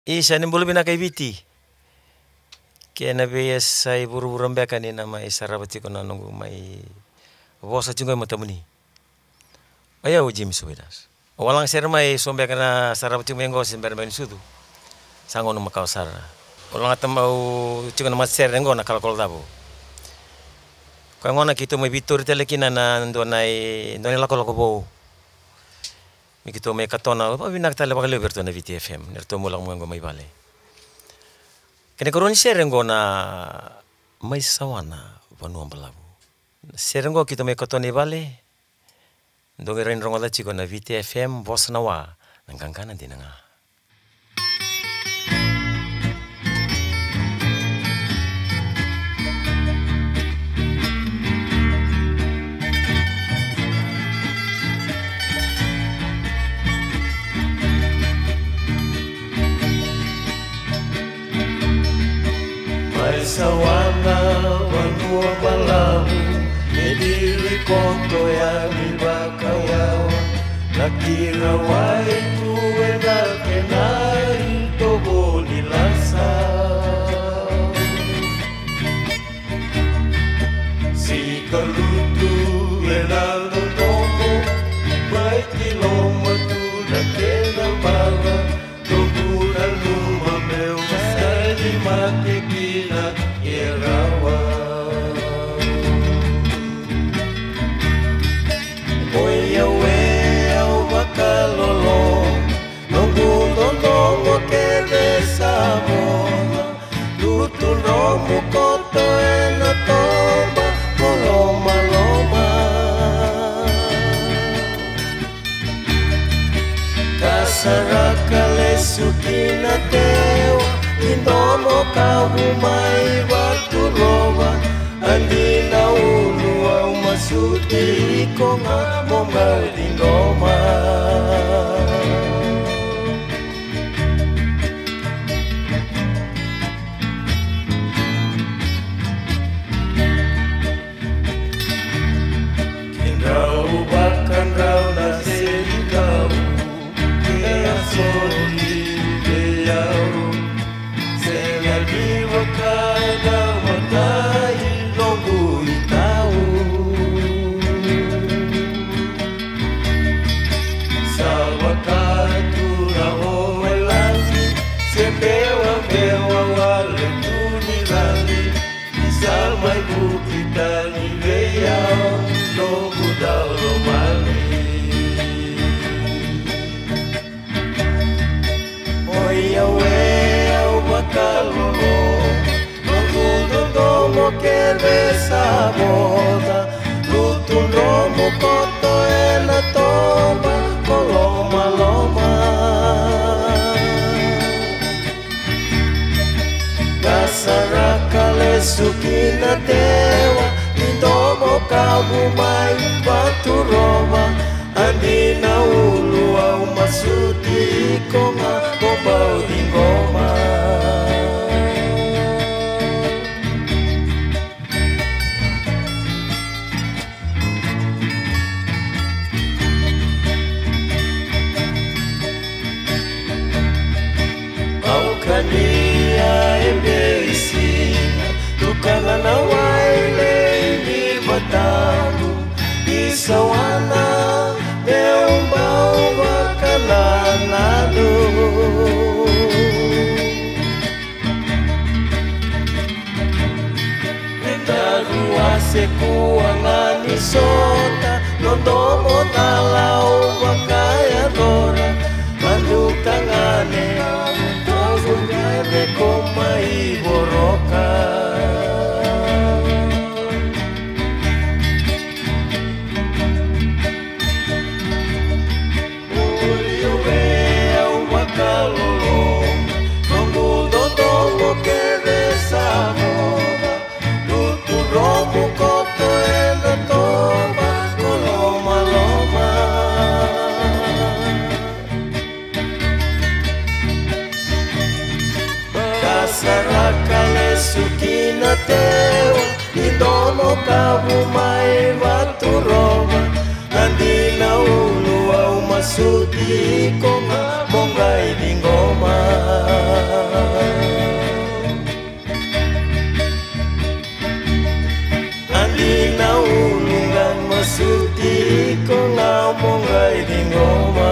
Isa ni bulu bina kay biti. Kaya nabi sai buru-buru mbeka ni nama isarabati ko na nunggu mai bosa juga mata muni. Aya uji misuidas. Walang sermai sombe kana sarabati mengo simber ben sudu. Sangon makau sara. Walang atamau juga nama ser ngo na kalkol dabo. Kaya ngona kito may bitur telekina na ndonai lako bo. Mikito may katona, binak tala bakal berto na VTFM, nerto mo lang mo may bale. Kaya karon serenggo na may sawana panuang balabu. Serenggo kito may katona bale. Ndong rin rongola chiko na VTFM bos nawa nangkangkanan din nga. May sawana wanua balabu mediri konto yang ibakayawa nakira waitu enal kenai tobo dilasa si kalutu enal tobo baik kilomatu nakena bala tobo lalu mameu sadi mati Mukoto ena tomba koloma loma kasaraka lesukina tewa indomo kahumai watu roba andina ulu au masuti konga momba dingoma esa boda lutun romo koto ena tomba koloma loma kasaraka lesukina tewa indomo kahumai batu roma andina ulu au masuti konga bombau dingoma Kania embeisina tukana na waile ni matamu isawana deumba wakalanado Netaruase kuangani sota nondomo talau wakayadora mandukangane koma iboroka Uliwe au makalolo Nongu dodongo keresa moda Lutu romu koto ena toba koloma loma Kasaraka lesukina tewa indomo kahumai watu roma andina ulu au masuti konga mongai dingoma mongai di ngoma